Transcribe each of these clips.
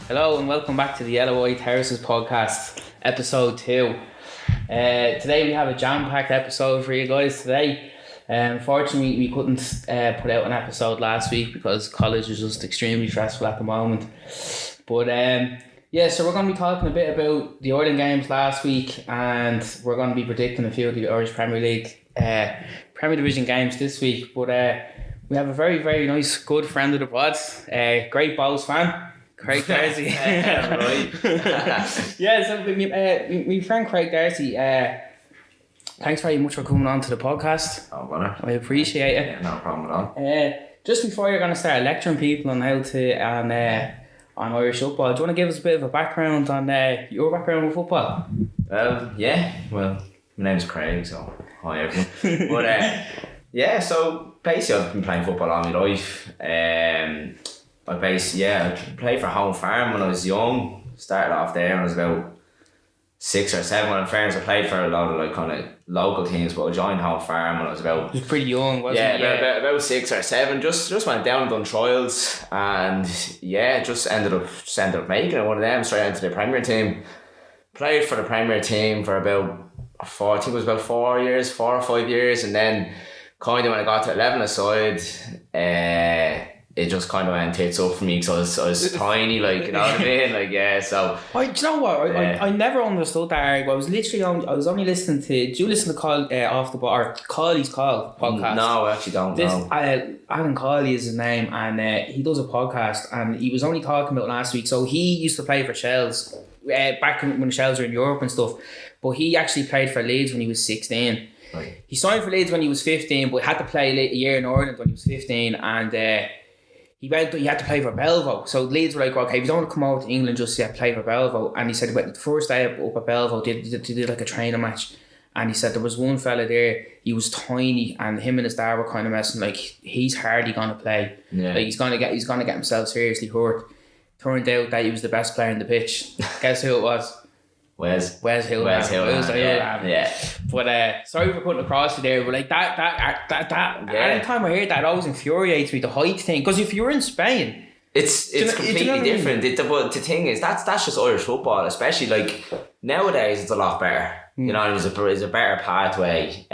Hello and welcome back to the LOI Terraces podcast, episode 2. Today we have a jam-packed episode for you guys today. Unfortunately, we couldn't put out an episode last week because college is just extremely stressful at the moment. But so we're going to be talking a bit about the Ireland games last week, and we're going to be predicting a few of the Irish Premier League Premier Division games this week. But we have a very, very nice, good friend of the pod, great Bowls fan, Craig Darcy. Right. So my friend Craig Darcy, thanks very much for coming on to the podcast. Oh, brother. I appreciate it. Yeah, no problem at all. Just before you're going to start lecturing people on how to on Irish football, do you want to give us a bit of a background on your background with football? Well, my name's Craig, so hi everyone. But so basically I've been playing football all my life. I played for Home Farm when I was young. Started off there when I was about 6 or 7. When in fairness, I played for a lot of kind of local teams, but I joined Home Farm when I was about... You was pretty young, wasn't it? About 6 or 7. Just went down and done trials, and just ended up making it. One of them straight into the Premier team. Played for the Premier team for about 4 or 5 years, and then kind of when I got to 11 aside, it just kind of went tits up for me because I was tiny, like, you know what I mean? Like, yeah, so... Do you know what? I never understood that. I was only listening to... Do you listen to Off the Ball, or Cawley's Call podcast? No, I actually don't know. Alan Cawley is his name, and he does a podcast, and he was only talking about last week. So he used to play for Shells, back when Shells were in Europe and stuff, but he actually played for Leeds when he was 16. Right. He signed for Leeds when he was 15, but had to play a year in Ireland when he was 15, and... He had to play for Belvo. So Leeds were like, okay, if you don't want to come over to England, just play for Belvo. And he said, the first day up at Belvo, they did like a training match. And he said there was one fella there, he was tiny, and him and his dad were kind of messing, like, he's hardly going to play. Yeah. Like, he's going to get himself seriously hurt. Turned out that he was the best player in the pitch. Guess who it was? Wes Hill. Yeah. But sorry for putting across you there, but like that anytime I hear that, it always infuriates me, the height thing. Because if you're in Spain, it's completely different. But the thing is, that's just Irish football, especially like nowadays. It's a lot better. You know, there's a better pathway.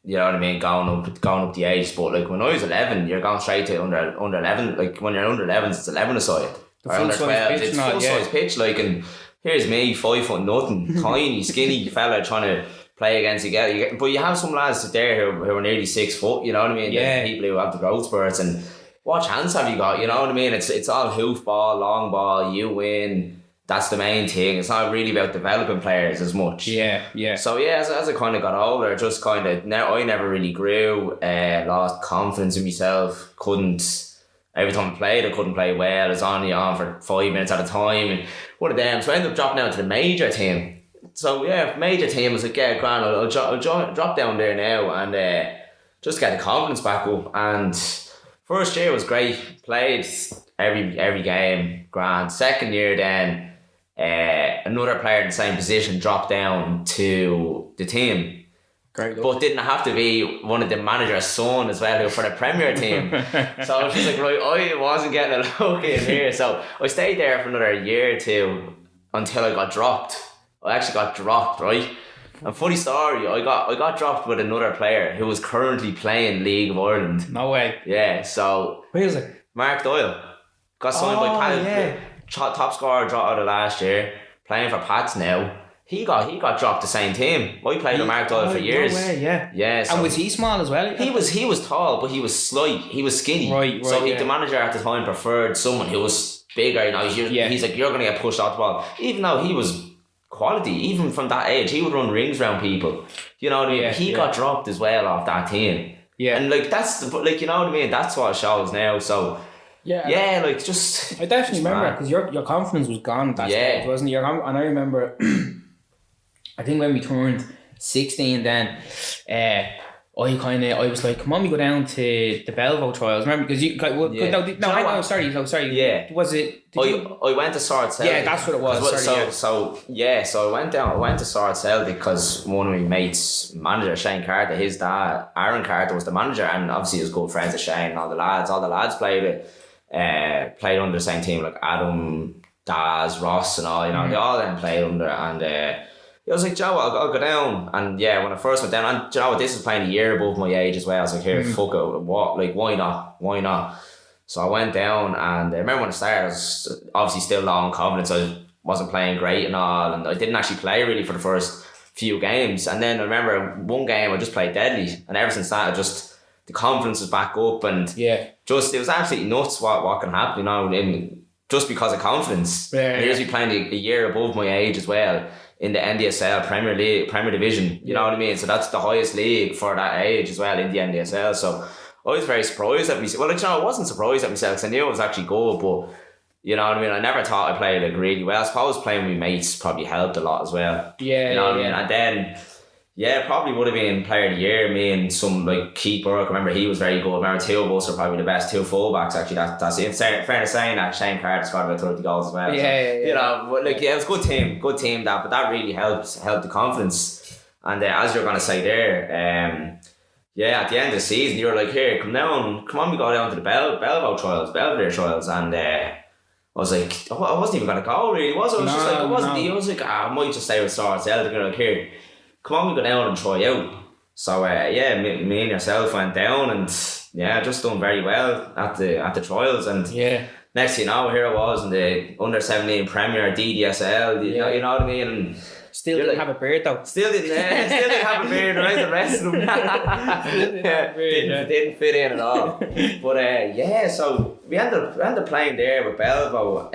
You know what I mean, going up the age. But like when I was 11, you're going straight to under 11. Like when you're under 11, it's 11 aside. The full size pitch, it's full size pitch. Like, and here's me, 5 foot nothing, tiny, skinny fella trying to play against you. But you have some lads there who are nearly 6 foot, you know what I mean? Yeah. People who have the growth spurts, and what chance have you got, you know what I mean? It's all hoof ball, long ball, you win. That's the main thing. It's not really about developing players as much. Yeah. So as I kind of got older, just kind of, I never really grew, lost confidence in myself, every time I played, I couldn't play well. I was only on for 5 minutes at a time. And one of them. So I ended up dropping down to the major team. So major team was like, yeah, grand, I'll drop down there now and just get the confidence back up. And first year was great. Played every game, grand. Second year then, another player in the same position dropped down to the team. But didn't have to be one of the manager's son as well, for the Premier team. So I was just like, right, I wasn't getting a look in here. So I stayed there for another year or two until I got dropped. I actually got dropped, right? And funny story, I got dropped with another player who was currently playing League of Ireland. No way. Yeah, so... Who is it? Mark Doyle. Got signed by Pat. Top scorer out of last year. Playing for Pats now. He got dropped the same team. I played with Mark Doyle for years. No way, yeah. Yeah. So and was he small as well? He was tall, but he was slight. He was skinny. Right. So the manager at the time preferred someone who was bigger. You know, he's like, you're going to get pushed off the ball. Even though he was quality, even from that age, he would run rings around people. You know what I mean? He got dropped as well off that team. Yeah. And like that's you know what I mean? That's what it shows now. So. Yeah, like just. I definitely remember because your confidence was gone at that stage, wasn't it? And I remember. I think when we turned 16 then, I was like, come on, we go down to the Belvo trials. Remember? Because you... Sorry. Yeah. Was it... I went to Sword Celtic. Yeah, that's what it was. So I went to Sword Celtic because one of my mates' manager, Shane Carter, his dad, Aaron Carter, was the manager, and obviously he was good friends with Shane and all the lads. All the lads played under the same team, like Adam... Daz, Ross and all, you know, they all then played under, and I was like, Joe, I'll go down. And yeah, when I first went down, and you know what, this is playing a year above my age as well. I was like, here, fuck it, what, like, why not? So I went down, and I remember when I started, I was obviously still low on confidence. I wasn't playing great and all, and I didn't actually play really for the first few games. And then I remember one game I just played deadly, and ever since that, the confidence was back up, and it was absolutely nuts what can happen, you know, just because of confidence. Here's me playing a year above my age as well in the NDSL Premier Division, you know what I mean? So that's the highest league for that age as well in the NDSL. So I was very surprised at myself. Well, like, you know, I wasn't surprised at myself because I knew I was actually good, but you know what I mean? I never thought I played like really well. I suppose playing with mates probably helped a lot as well. You know what I mean? And then, probably would have been player of the year. Me and some like Keith Burke, I remember he was very good. I remember two of us are probably the best two fullbacks actually. That's it. Fair to saying that Shane Carter scored about 30 goals as well. You know, but like, it was a good team that, but that really helped the confidence. And as you're gonna say there, at the end of the season, you were like, here, come on, we go down to the Belvedere trials, and I was like, I wasn't even gonna go really, was I? I was like, I might just stay with Star Celtic. And like, here, come on, we go down and try out. So me and yourself went down, and just done very well at the trials, and next thing you know, here I was in the under 17 Premier DDSL. You know what I mean? And still didn't have a beard though. Still didn't have a beard, right? The rest of them didn't fit in at all. But so we ended up playing there with Belvo.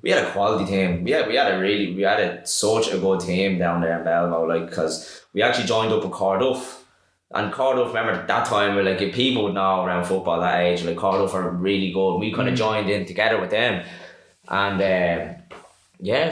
We had a quality team. We had such a good team down there in Belvo, like, because we actually joined up with Cardiff. And Cardiff, remember at that time, like, if people would know around football that age, like, Cardiff are really good. We kind of joined in together with them. And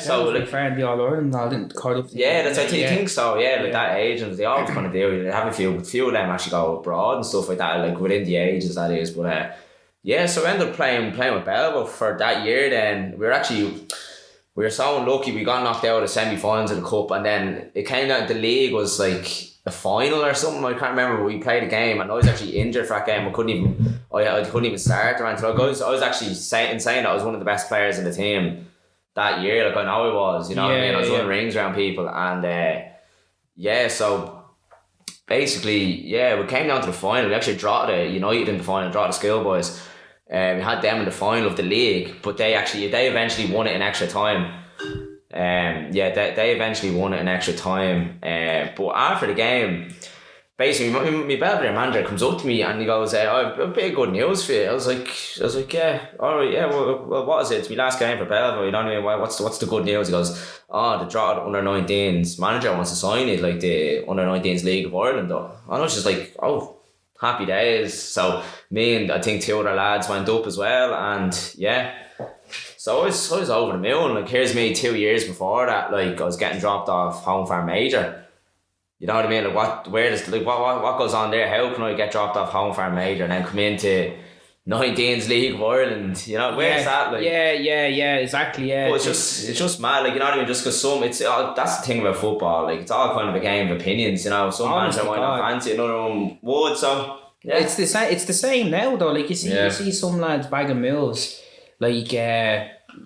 so like fair in the All Ireland, didn't Cardiff? That's I think so. Like that age, and they always kind of do. They have a few of them actually go abroad and stuff like that, like within the ages that is. But so we ended up playing with Belvo for that year. Then we were so unlucky. We got knocked out of the semi-finals of the cup, and then it came out the league was like a final or something. I can't remember. But we played a game, and I was actually injured for that game. I couldn't even start or anything. I was actually saying that I was one of the best players in the team that year. Like, I know I was, you know what I mean? I was winning rings around people, and so basically, we came down to the final. We actually dropped United in the final, dropped the Schoolboys. We had them in the final of the league, but they eventually won it in extra time. They eventually won it in extra time. But after the game, basically, my Belvedere manager comes up to me and he goes, I've a bit of good news for you. I was like, yeah, alright, yeah, well, what is it? It's my last game for Belvedere, you know what I mean? What's the good news? He goes, the draw under 19s manager wants to sign it, like the under 19s League of Ireland. And I was just like, happy days. So me and I think two other lads went up as well, and so I was over the moon. Like, here's me 2 years before that, like, I was getting dropped off Home Farm Major. You know what I mean? Like, what goes on there? How can I get dropped off Home Farm Major and then come into 19s League of Ireland? You know, where's that? Like, exactly. But it's just mad. Like, you know what I mean? Just because that's the thing about football. Like, it's all kind of a game of opinions. You know, some fans might not fancy, another one would. So it's the same now though. Like, you see some lads bagging moves, like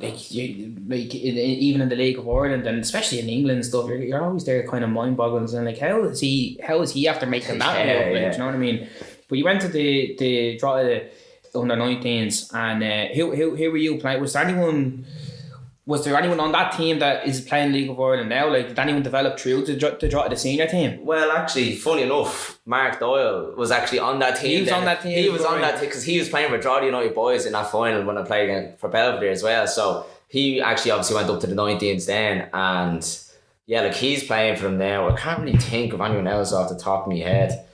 even in the League of Ireland and especially in England and stuff, you're always there kind of mind-boggling, and like, how is he after making that move? Like, you know what I mean? But you went to the draw of the under 19s, and who were you playing? Was there anyone on that team that is playing League of Ireland now? Like, did anyone develop through to draw to the senior team? Well, actually, funny enough, Mark Doyle was actually on that team. He was on that team. He was on that team because he was playing for Draw the United Boys in that final when I played again for Belvedere as well. So he actually obviously went up to the 19s then, and like, he's playing for them now. I can't really think of anyone else off the top of my head.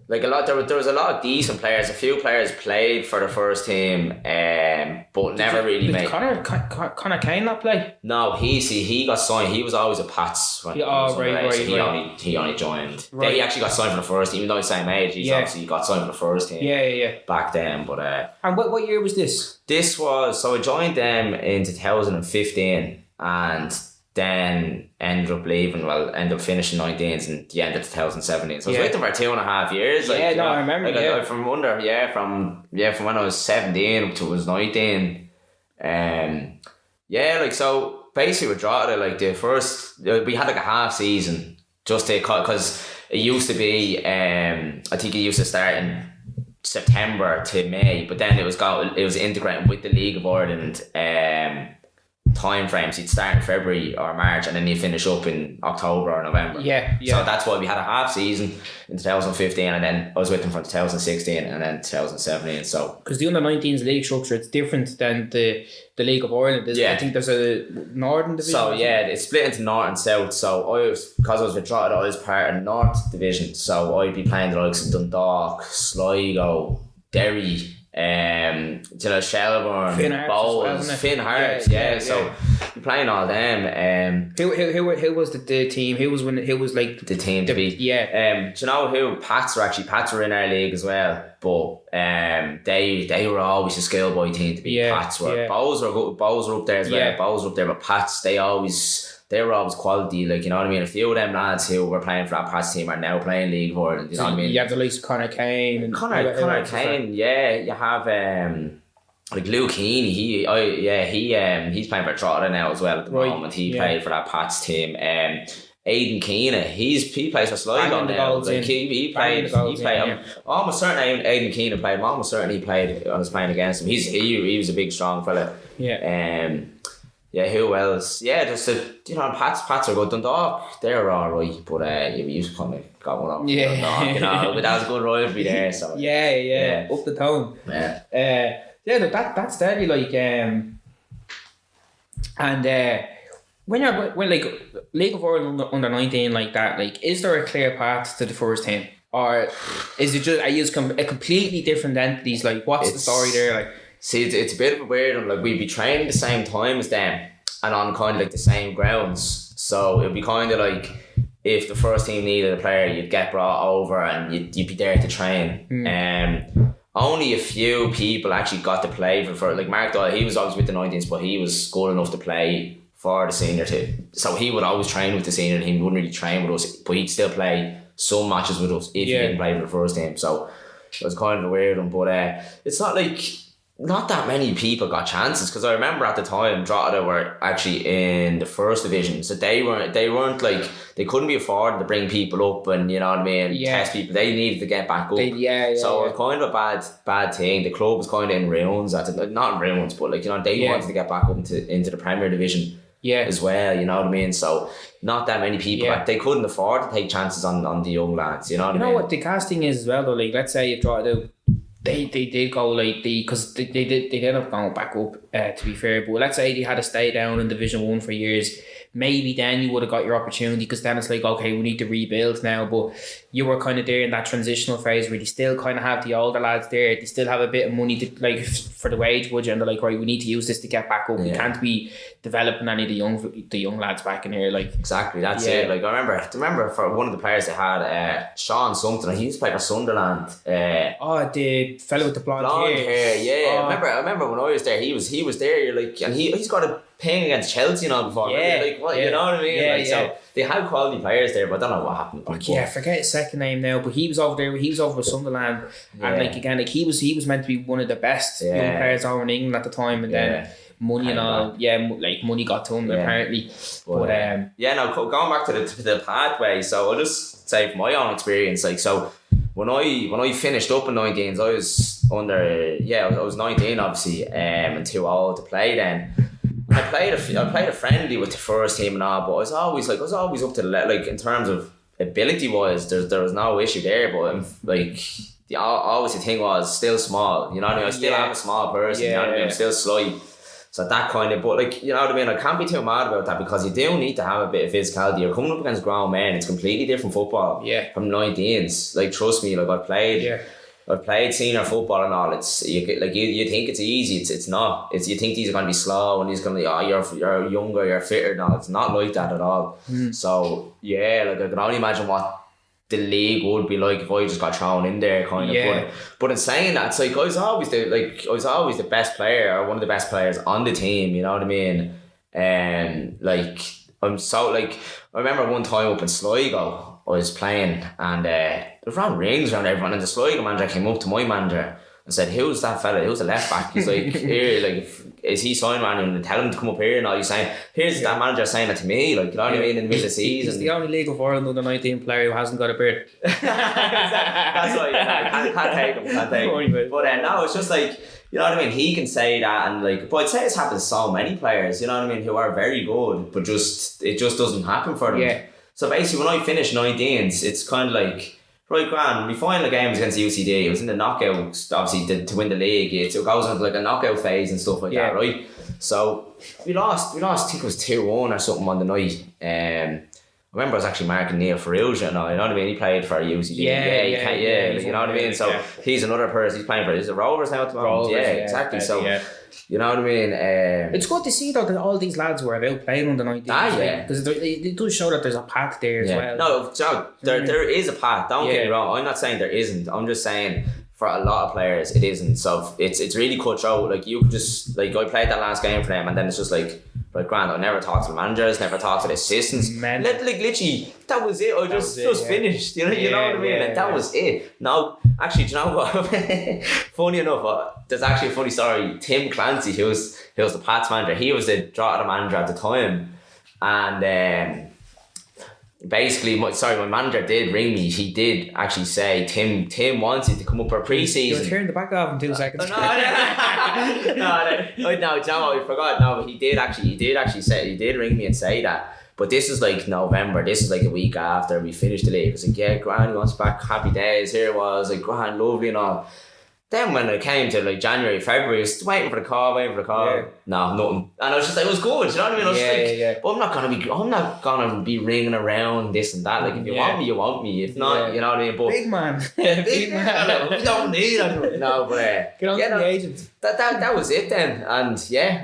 Like, there was a lot of decent players. A few players played for the first team, but never really made. Connor Kane not play? No, he got signed. He was always a Pats. He only joined. Right. He actually got signed for the first team, even though he's the same age. He's obviously got signed for the first team. Back then, but and what year was this? This was, so I joined them in 2015, and then ended up finishing 19s in the end of 2017. So I was with them for 2.5 years. Like, I remember. From when I was 17 up to I was 19. Yeah, like, so basically with Drogheda, like the first, we had like a half season just to, because it used to be, I think it used to start in September to May, but then it was integrating with the League of Ireland time frames. You'd start in February or March, and then you finish up in October or November. Yeah. So that's why we had a half season in 2015, and then I was with them from 2016 and then 2017. So because the under-19s league structure, it's different than the League of Ireland. I think there's a Northern division. So yeah, it's split into North and South. So because I was with Drogheda, I was part of the North division. So I'd be playing the likes of Dundalk, Sligo, Derry, Shelbourne, Bowls, Finn Harps, So you're playing all them. Who was the team? Who was like the team to beat? Yeah. Do you know who? Pats were in our league as well, but they were always a schoolboy team to beat. Yeah, Pats were. Bowls were up there as well. Yeah. Bowls were up there, but Pats they were always quality, like, you know what I mean. A few of them lads who were playing for that Pats team are now playing League of Ireland. You know what I mean. You have the likes of Conor Kane and Conor Kane. Yeah, you have like Luke Heaney. He's playing for Drogheda now as well at the moment. He played for that Pats team. Aidan Keena, he plays for Sligo now. Like he played. I'm almost certain Aidan Keena played. I'm almost certain he played. I was playing against him. He was a big, strong fella. Yeah. Yeah, who else? Yeah, just Pats are good. Dundalk, they're alright, but you kind of got one off. Yeah. Dundalk, but that was a good rivalry there. So yeah, up the tone. Yeah. That's deadly. Like, and when like League of Ireland under 19 like that, like, is there a clear path to the first team, or is it just a completely different entities? Like, what's the story there? Like, see, it's a bit of a weird one. Like, we'd be training the same time as them and on kind of like the same grounds. So it'd be kind of like if the first team needed a player, you'd get brought over and you'd be there to train. Only a few people actually got to play for like Mark Doyle. He was always with the 19s, but he was good enough to play for the senior team. So he would always train with the senior team. He wouldn't really train with us, but he'd still play some matches with us if he didn't play for the first team. So it was kind of a weird one, but it's not that many people got chances, because I remember at the time Drogheda were actually in the first division, so they weren't like, they couldn't be affording to bring people up and, you know what I mean, test people. They needed to get back up. So it was kind of a bad thing. The club was kind of in ruins not in ruins, but like, you know, they wanted to get back up into the Premier Division as well, you know what I mean. So not that many people they couldn't afford to take chances on the young lads, you know what I mean. You know what the casting is as well though, like, let's say if Drogheda they did go like because they ended up going back up, to be fair, but let's say they had to stay down in Division 1 for years, maybe then you would have got your opportunity, because then it's like, okay, we need to rebuild now. But you were kind of there in that transitional phase where you still kind of have the older lads there, they still have a bit of money to, like, for the wage budget, and they're like, right, we need to use this to get back up. We can't be developing any of the young lads back in here, like. Exactly, that's it. Like, I remember for one of the players they had, Sean something, he used to play for Sunderland. The fellow with the blonde hair. Yeah. I remember when I was there, he was there. You're like, and he's got a ping against Chelsea, you know, before. Like, what, you know what I mean? So they had quality players there, but I don't know what happened. I forget his second name now, but he was over there. He was over with Sunderland, and like, again, like, he was meant to be one of the best young players over in England at the time, and then money and all, like, money got to him apparently. But going back to the pathway. So I'll just say from my own experience, like, so when I finished up in 19s, I was I was 19 obviously, and too old to play then. I played a friendly with the first team and all, but I was always up to the like, in terms of ability wise, there was no issue there, but like, always the thing was still small, you know what I mean. I still am a small person, you know what I mean. I'm still slight, so that kind of, but like, you know what I mean, I can't be too mad about that, because you do need to have a bit of physicality. You're coming up against grown men. It's completely different football from 19s. Like, trust me, like, I've played senior football and all. It's you think it's easy. It's not. You think these are going to be slow and these are going to be, you're younger, you're fitter. No, it's not like that at all. So like, I can only imagine what the league would be like if I just got thrown in there, kind of. But in saying that, it's like, I was always the best player, or one of the best players on the team. You know what I mean? And like, I'm so, like, I remember one time up in Sligo, I was playing and there ran rings around everyone, and the Sligo manager came up to my manager I said, who's that fella? Who's the left back? He's like, here, like, is he signed man? And tell him to come up here. And all he's saying, here's that manager saying that to me. Like, you know what I mean? In the middle of the season. He's the only League of Ireland under 19 player who hasn't got a beard. That's why, I can't take him. But no, it's just like, you know what I mean? He can say that, and like, but I'd say it's happened to so many players, you know what I mean, who are very good, but it just doesn't happen for them. Yeah. So basically, when I finished 19s, it's kind of like, right, grand. My final game was against UCD. It was in the knockouts, obviously, to win the league. It goes into like a knockout phase and stuff like that, right? So we lost. I think it was 2-1 or something on the night. I remember I was actually marking Neil Ferrugia, you know what I mean? He played for UCD. You know what I mean? So he's another person. He's playing for the Rovers now at the moment. Exactly. So you know what I mean? It's good to see though that all these lads were about playing under 19. Because it does show that there's a path there as well. No, Joe, there is a path. Don't get me wrong. I'm not saying there isn't. I'm just saying for a lot of players it isn't. So it's really cutthroat. Like you could just like I played that last game for them, and then it's just like grand. I never talked to the managers, never talked to the assistants. Like literally, that was it. I just finished. You know what I mean? And that was it. No, actually, do you know what? Funny enough, there's actually a funny story. Tim Clancy, who was the Pats manager, he was the Drogheda manager at the time, and basically, my manager did ring me. He did actually say Tim wants you to come up for pre-season. You'll turn the back off in 2 seconds. No, John, I forgot. No, but he did ring me and say that. But this is like November. This is like a week after we finished the league. I was like, yeah, grand, he wants back. Happy days. Here it was. Like, grand, lovely and all. Then when it came to like January, February, I was waiting for the call. No, nothing. And I was just like, it was good, you know what I mean? I was but I'm not gonna be ringing around this and that. Like if you want me, you want me. If not, you know what I mean? But big man. Big man. We don't need it. No, but get on to the agent. That was it then. And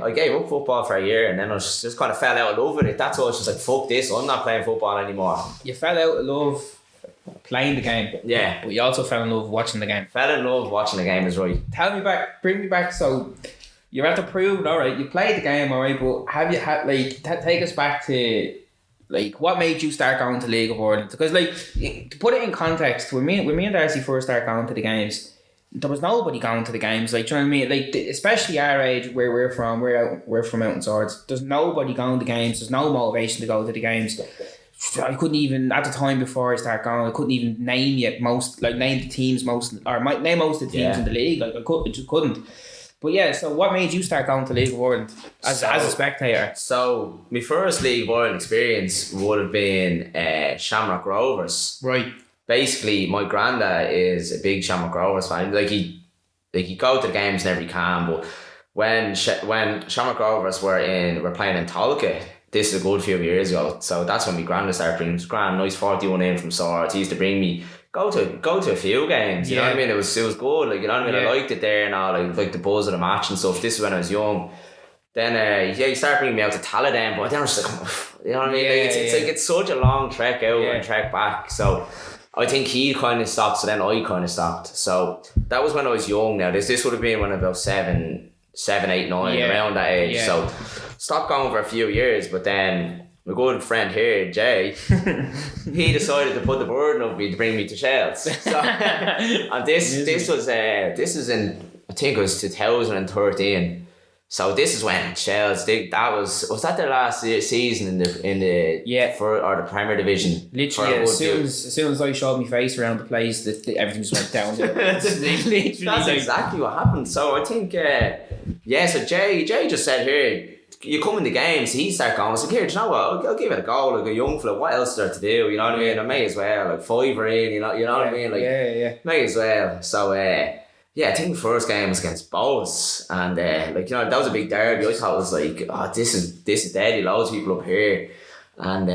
I gave up football for a year, and then I just kind of fell out of love with it. That's all. I was just like, fuck this, I'm not playing football anymore. You fell out of love playing the game, but you also fell in love watching the game. Fell in love watching the game is right. Bring me back. So you're at the prove, all right. You played the game, all right, but have you had take us back to like what made you start going to League of Ireland? Because like to put it in context, when me and Darcy first started going to the games, there was nobody going to the games. Like, do you know what I mean? Like, especially our age, where we're from, we're from Mountain Swords. There's nobody going to games. There's no motivation to go to the games. I couldn't even, at the time before I started going, I couldn't even name the teams in the league. Like I just couldn't. But yeah, so what made you start going to League of Ireland as a spectator? So my first League of Ireland experience would have been Shamrock Rovers. Right. Basically, my granddad is a big Shamrock Rovers fan. Like he go to the games whenever he can. But when Shamrock Rovers were playing in Tolka, this is a good few years ago. So that's when my granddad started bringing me. Grand, nice 41 in from Swords. He used to bring me go to a few games. You know what I mean? It was good. Like, you know what I mean? I liked it there and all. Like the buzz of the match and stuff. This is when I was young. Then he started bringing me out to Talladen, but then I was just like, you know what I mean? It's such a long trek out and trek back. So I think he kind of stopped. So then I kind of stopped. So that was when I was young. Now this would have been when I was about 7, 8, 9, around that age. So stopped going for a few years, but then my good friend here, Jay, he decided to put the burden on me to bring me to Shells. So, and this was in, I think it was 2013. So this is when Shells, was that their last season in the or the Premier Division? Literally, as soon as I showed my face around the place, everything just went down. That's exactly what happened. So I think, so Jay just said, here, you come in the games, he started going. I was like, here, do you know what? I'll give it a go. Like a young fella, what else is there to do? You know what I mean? I may as well. Like fiver in, you know what I mean? Like may as well. So I think the first game was against Bows, and that was a big derby. I thought it was like, this is deadly. Loads of people up here. And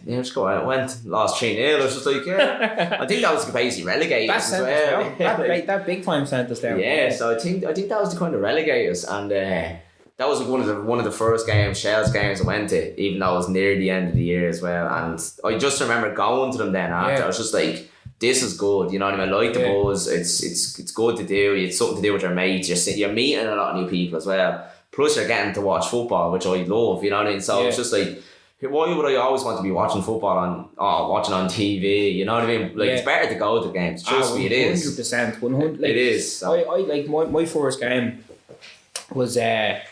just go out, lost 3-0. I was just like, I think that was basically relegators as well. That big time sent us down. Yeah, so I think that was the kind of relegators, and that was one of the first Shells games I went to, even though it was near the end of the year as well. And I just remember going to them then after. I was just like, this is good, you know what I mean? I like the buzz. It's good to do. It's something to do with your mates. You're meeting a lot of new people as well. Plus you're getting to watch football, which I love, you know what I mean? So it's just like, why would I always want to be watching football watching on TV? You know what I mean? Like it's better to go to the games. Trust me, it is. 100%. 100. Like, it is. So. I like my first game was the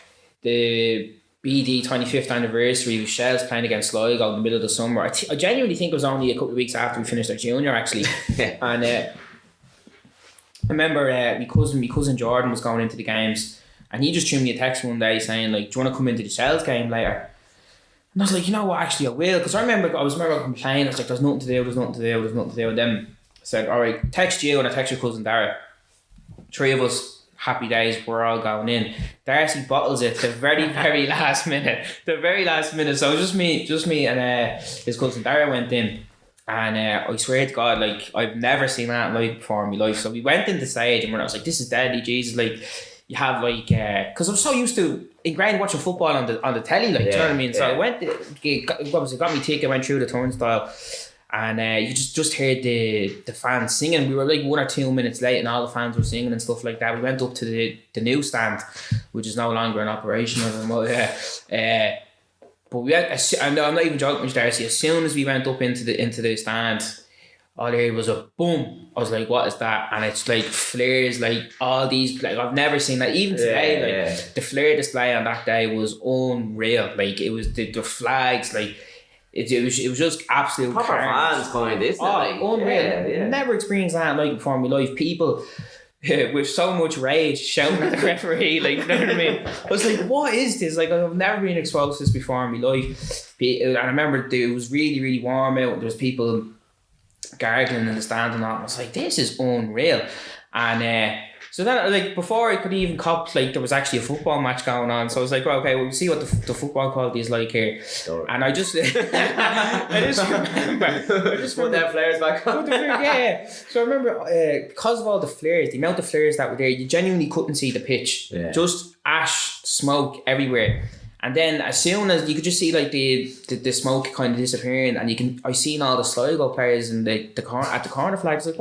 BD 25th anniversary with Shells playing against Sligo in the middle of the summer. I genuinely think it was only a couple of weeks after we finished our junior actually. And I remember my cousin Jordan was going into the games and he just threw me a text one day saying like, do you want to come into the Shells game later? And I was like, you know what, actually I will, because I remember complaining. I was like, there's nothing to do. And then I said, all right, text you and I text your cousin Dara. 3 of us, happy days, we're all going in. Darcy bottles it the very, very last minute. So just me and his cousin Dara went in. And I swear to God, like, I've never seen that live before in my life. So we went into the stage and I was like, this is deadly, Jesus. Like, you have like, because I'm so used to ingrained watching football on the telly, like, do you know what I mean? So I went, got me ticket, went through the turnstile. And you just heard the fans singing. We were like 1 or 2 minutes late and all the fans were singing and stuff like that. We went up to the newsstand, which is no longer in operation. But we had, and I'm not even joking, Darcy, as soon as we went up into the stand, all there was a boom. I was like, what is that? And it's like flares, like all these, like I've never seen that. Even today, the flare display on that day was unreal. Like it was the flags, like it was just absolute proper fans kind, isn't it? Like, unreal. Never experienced that like before in my life. People with so much rage shouting at the referee, like, you know what I mean? I was like, what is this? Like, I've never been exposed to this before in my life. And I remember it was really, really warm out. There was people gargling in the stand and all. I was like, this is unreal. And so then, like, before I could even cop, like, there was actually a football match going on. So I was like, well, okay, we'll see what the football quality is like here. Sure. And I just remember put them flares back on. Yeah. So I remember, because of all the flares, the amount of flares that were there, you genuinely couldn't see the pitch. Yeah. Just ash, smoke everywhere. And then as soon as you could just see like the smoke kind of disappearing, and I seen all the Sligo players in the corner at the corner flags, like,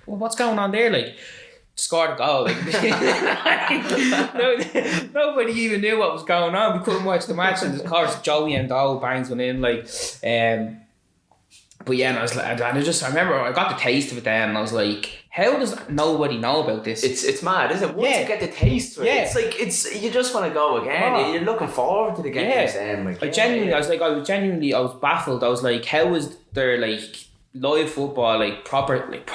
what's going on there? Like, scored a goal. Like, nobody even knew what was going on. We couldn't watch the match, and of course Joey and Doe bangs one in, like. But yeah, and I was like, I remember I got the taste of it then, and I was like, how does nobody know about this? It's mad, isn't it? Once you get the taste of it, it's like you just want to go again. You're looking forward to the games then. Like, I was baffled. I was like, how is there like live football, like proper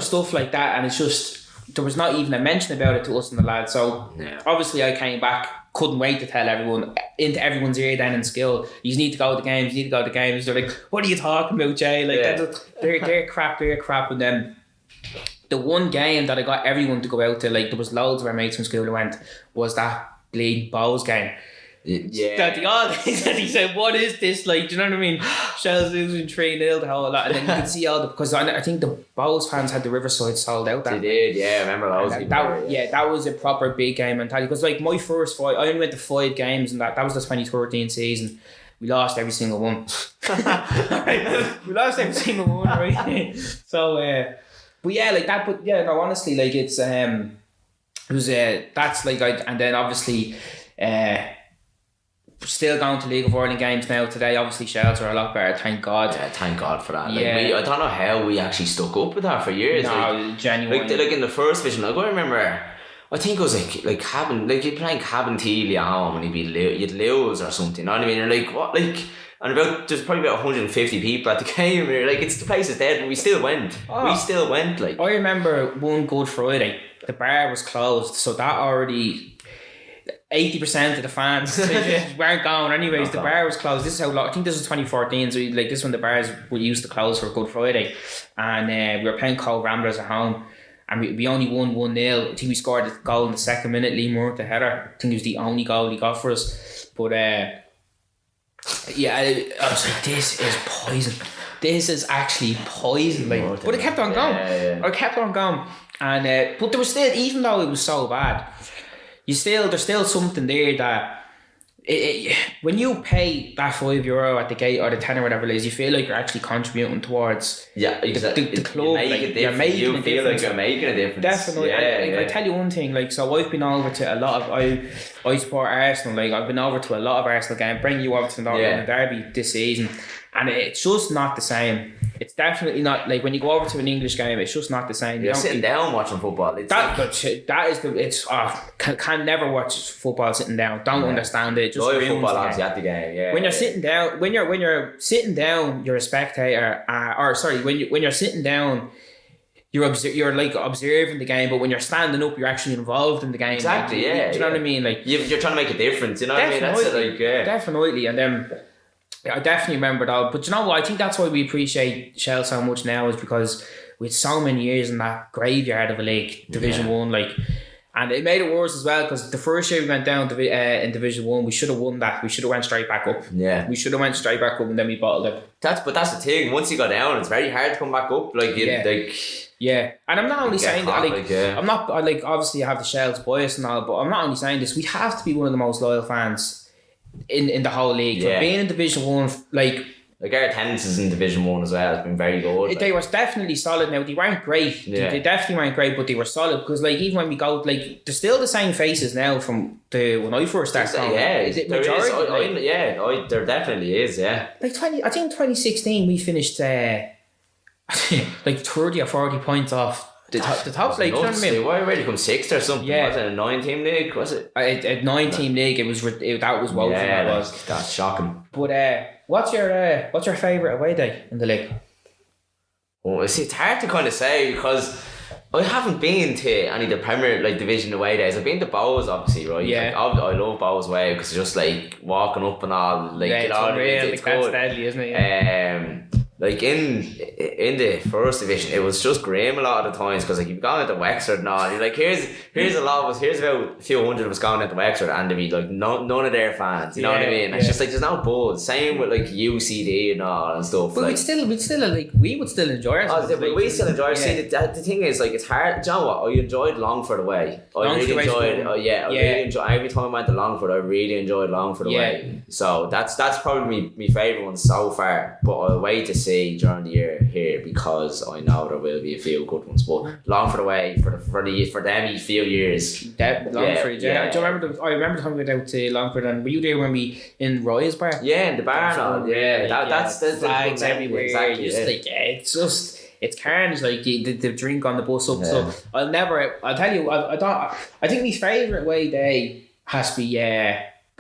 stuff like that, and it's just there was not even a mention about it to us and the lads. So obviously I came back, couldn't wait to tell everyone into everyone's ear then in school, you need to go to the games. They're like, what are you talking about, Jay? Like they're crap. And then the one game that I got everyone to go out to, like there was loads of our mates from school who went, was that bleeding Bows game. Yeah. That he said, what is this? Like, do you know what I mean? Shells losing 3-0 the whole lot. And then you could see all the, because I think the Bows fans had the Riverside sold out. They did, yeah. I remember those. That was a proper big game mentality. Because like my first 5, I only went to 5 games, and that was the 2013 season. We lost every single one. We lost every single one, right? So, but yeah, like that. But yeah, no, honestly, like it's it was that's like and then obviously still going to League of Ireland games now today. Obviously Shells are a lot better, thank God. Yeah, thank God for that. Like, I don't know how we actually stuck up with that for years. No, genuinely. Like in the first division, I remember, I think it was like cabin, like you're playing cabin Teely at home and you'd lose or something, you know what I mean? You're like, what, like, and there's probably about 150 people at the game, and you're like, the place is dead, but we still went. Like. I remember one Good Friday, the bar was closed, so that already 80% of the fans weren't going anyways. The bar was closed. This is how long, I think this was 2014, so like this when the bars were used to close for Good Friday, and we were playing Cove Ramblers at home, and we only won 1-0. I think we scored a goal in the second minute. Lee Moore, the header, I think it was the only goal he got for us. But I was like, this is poison. This is actually poison. Like, but it kept on going. I kept on going, and but there was still, even though it was so bad, there's still something there that when you pay that €5 at the gate or the tenner, whatever it is, you feel like you're actually contributing towards the club. You feel like you're making a difference. Definitely. I tell you one thing, like, so I've been over to a lot of I support Arsenal. Like, I've been over to a lot of Arsenal games. Bring you over to the Northern Derby this season, and it's just not the same. It's definitely not, like, when you go over to an English game, it's just not the same. You're sitting down watching football. Can never watch football sitting down. Don't understand it. Just football obviously at the game. Yeah. When you're sitting down, when you're sitting down, you're a spectator. When you're sitting down, you're like observing the game. But when you're standing up, you're actually involved in the game. Exactly. Do you know what I mean? Like, you're trying to make a difference. You know what I mean? That's it. Like, definitely. And then I definitely remember that. But you know what? I think that's why we appreciate Shell so much now, is because with so many years in that graveyard of a league, Division 1, like, and it made it worse as well, because the first year we went down in Division 1, we should have won that. We should have went straight back up. Yeah. We should have went straight back up, and then we bottled it. That's the thing. Once you go down, it's very hard to come back up. Like, yeah, and I'm not only saying that, I'm not, like, obviously I have the Shell's bias and all, but I'm not only saying this, we have to be one of the most loyal fans in the whole league. For being in Division 1, like our attendances in Division 1 as well has been very good. They were definitely solid. Now, they weren't great. They definitely weren't great, but they were solid, because, like, even when we go, like, there's still the same faces now from when I first started going. There definitely is, yeah. Like, I think 2016 we finished like 30 or 40 points off the top, like, you know what I mean? We were ready to come sixth or something. Was it a 9-team league? Was it a 9-team league? That was woeful. That's shocking. But what's your favourite away day in the league? Well, see, it's hard to kind of say, because I haven't been to any of the Premier Division away days. I've been to Bowes, obviously, right? Yeah. Like, I love Bowes away, because it's just like walking up and all. Like, it's unreal. It's that's deadly, isn't it? Yeah. Like, in the first division, it was just grim a lot of the times, because, like, you've gone into Wexford and all, you're like, here's a lot of us, here's about a few hundred of us going into Wexford, and there'd be like none of their fans, you know what I mean? It's just like, there's no buzz. Same with like UCD and all and stuff. But like, we would still enjoy ourselves. We still enjoy it. See, the thing is, like, it's hard. Do you know what? I enjoyed Longford away. I really enjoyed every time I went to Longford. I really enjoyed Longford away. So that's probably my favourite one so far. But I'll wait to see during the year here, because I know there will be a few good ones. But Longford away for them a few years. Longford, I remember the time we went out to Longford, and were you there when we in Roy's bar? Yeah, in the bar. That's the flags everywhere. Exactly. It's carnage, like the drink on the bus up. So I'll tell you, I think my favourite away day has to be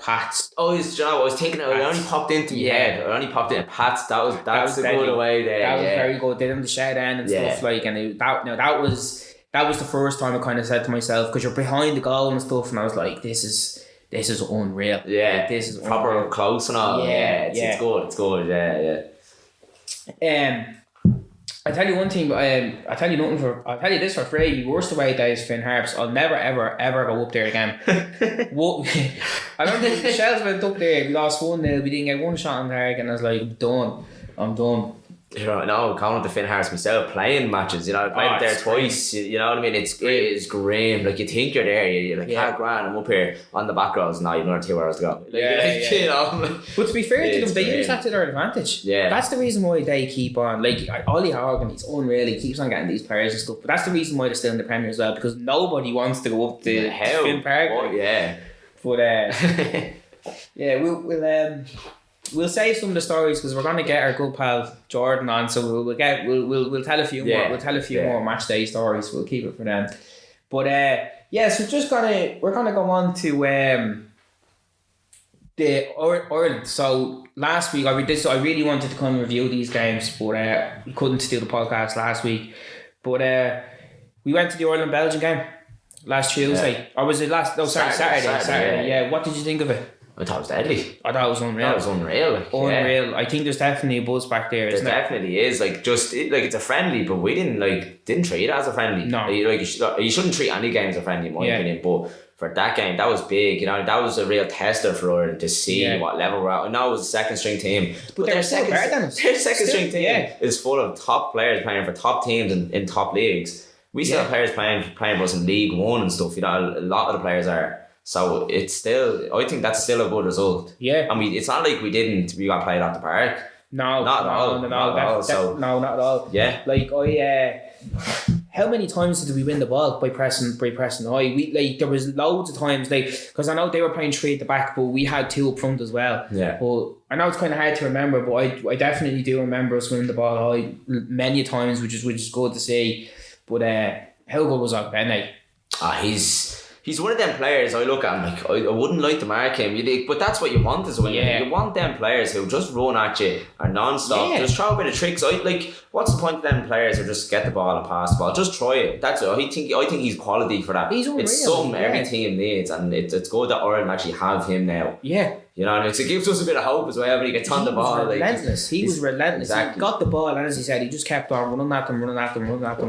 Pats. I was thinking, it only popped into my head. It only popped into Pats. That was a good away day. That was very good. They did the shed end and stuff, like, and that was the first time I kind of said to myself, because you're behind the goal and stuff, and I was like, this is unreal. Yeah, this is proper unreal. Close and all. It's good. It's good. Yeah. I tell you one thing. I'll tell you this for free. The worst away days, Finn Harps. I'll never ever go up there again. I remember the Shells went up there. We lost 1-0. We didn't get one shot on target, and I was like, I'm done. You know, going to Finn Harris myself, playing matches, you know, I played there twice, you know what I mean? It is grim. Like, you think you're there, you're like, grand, I'm up here on the back rows. No, you've another 2 hours to go. You know? But to be fair to them, they use that to their advantage. Yeah. That's the reason why they keep on, like, Ollie Horgan, he's unreal, he keeps on getting these players and stuff, but that's the reason why they're still in the Premier as well, because nobody wants to go up to Finn Park. Oh, yeah. But, we'll save some of the stories, because we're going to get our good pal Jordan on, so we'll tell a few more. We'll tell a few more match day stories. We'll keep it for them. But so we're gonna go on to the Ireland. So last week I really wanted to come and review these games, but we couldn't do the podcast last week. But we went to the Ireland Belgium game last Tuesday, or was it Saturday? Yeah. What did you think of it? I thought it was deadly. I thought it was unreal. Unreal. I think there's definitely a buzz back there. There definitely is. Like, it's a friendly, but we didn't treat it as a friendly. No. You shouldn't treat any game as a friendly, in my opinion. But for that game, that was big. You know, that was a real tester for Ireland to see what level we're at. I know it was a second string team, but their second string team is full of top players playing for top teams in top leagues. We still have players playing for us in League One and stuff. You know, a lot of the players are. So it's still, I think that's still a good result. Yeah. I mean, it's not like we got played at the park. No, not at all. Not at all. So no, not at all. Yeah. Like how many times did we win the ball by pressing high? We like there was loads of times because I know they were playing 3 at the back, but we had 2 up front as well. Yeah. But I know it's kind of hard to remember, but I definitely do remember us winning the ball high many times, which is good to see. But how good was Benny? He's one of them players I look at and like I wouldn't like to mark him. But that's what you want as a winner. Yeah. You want them players who just run at you are non-stop. Yeah. Just throw a bit of tricks. What's the point of them players who just get the ball and pass the ball? Just try it. That's it. I think he's quality for that. He's unreal. It's something every team needs, and it's good that Ireland actually have him now. Yeah. You know, and it gives us a bit of hope as well when he gets on the ball. He was relentless. Exactly. He got the ball, and as he said, he just kept on running at them,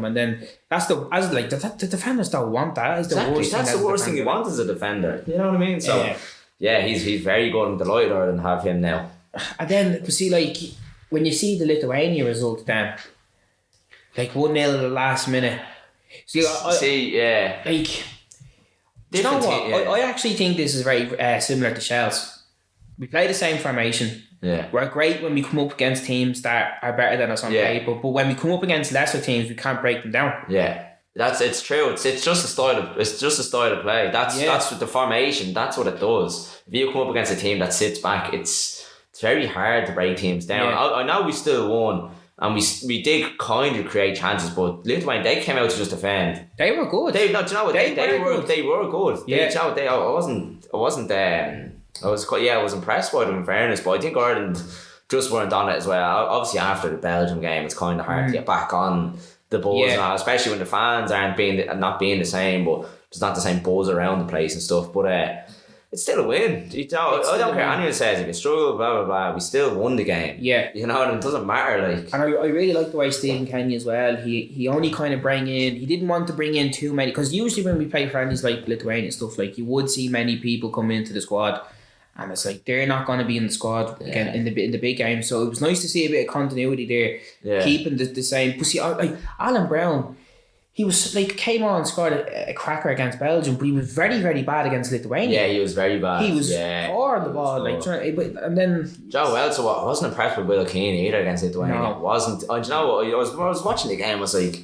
and then the defenders don't want that. That's the worst thing you want as a defender. You know what I mean? So yeah, he's very good. I'm delighted Ireland have him now. And then when you see the Lithuania result, then 1-0 at the last minute. Do you know what? I actually think this is very similar to Shells. We play the same formation. Yeah. We're great when we come up against teams that are better than us on paper, but when we come up against lesser teams, we can't break them down. Yeah. It's true. It's just a style of play. That's what the formation. That's what it does. If you come up against a team that sits back, it's very hard to break teams down. Yeah. I know we still won, and we did kind of create chances, but Lithuania, they came out to just defend. They were good. They were good. Yeah. I was impressed by them in fairness, but I think Ireland just weren't on it as well. Obviously after the Belgium game, it's kind of hard to get back on the buzz now, especially when the fans not being the same, but there's not the same buzz around the place and stuff. But it's still a win. I don't care anyone says if you struggle, blah blah blah. We still won the game. Yeah, you know, and it doesn't matter. And I really like the way Stephen Kenny as well. He only kind of he didn't want to bring in too many, because usually when we play friendlies like Lithuania and stuff, you would see many people come into the squad. And it's they're not going to be in the squad again in the big game. So it was nice to see a bit of continuity there, keeping the same. But see, Alan Brown, he was came on and scored a cracker against Belgium, but he was very, very bad against Lithuania. Yeah, he was very bad. He was poor on the ball, and then Joe Wells. I wasn't impressed with Will Keane either against Lithuania. No. It wasn't. Do you know what? I was watching the game. I was like.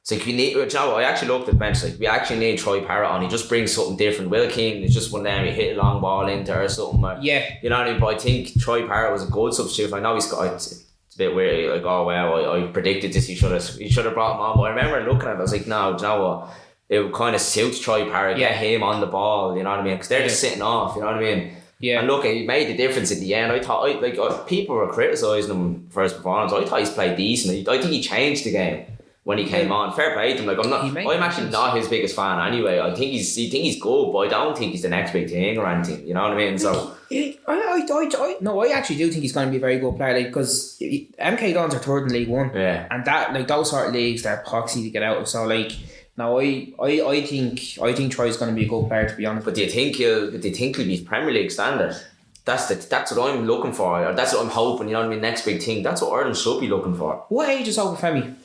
It's we need. You know, I actually looked at the bench. We actually need Troy Parrott on. He just brings something different. Will Keane is just one of them. He hit a long ball into or something. You know what I mean. But I think Troy Parrott was a good substitute. I know he's got. It's a bit weird. I predicted this. He should have brought him on. But I remember looking at it. I was like, no. Do you know what? It kind of suits Troy Parrott. Get him on the ball. You know what I mean? Because they're just sitting off. You know what I mean? Yeah. And look, he made the difference in the end. I thought people were criticising him for his performance. I thought he's played decent. I think he changed the game when he came on. Fair play to him. I'm actually not his biggest fan anyway. I think he's good, but I don't think he's the next big thing or anything. You know what I mean? So I actually do think he's going to be a very good player, because MK Dons are third in League One. Yeah. And that those sort of leagues, they're proxy to get out of. So I think Troy's going to be a good player, to be honest. But do you think he'll be Premier League standard? That's what I'm looking for, or that's what I'm hoping. You know what I mean? Next big thing. That's what Ireland should be looking for. What age is Obafemi?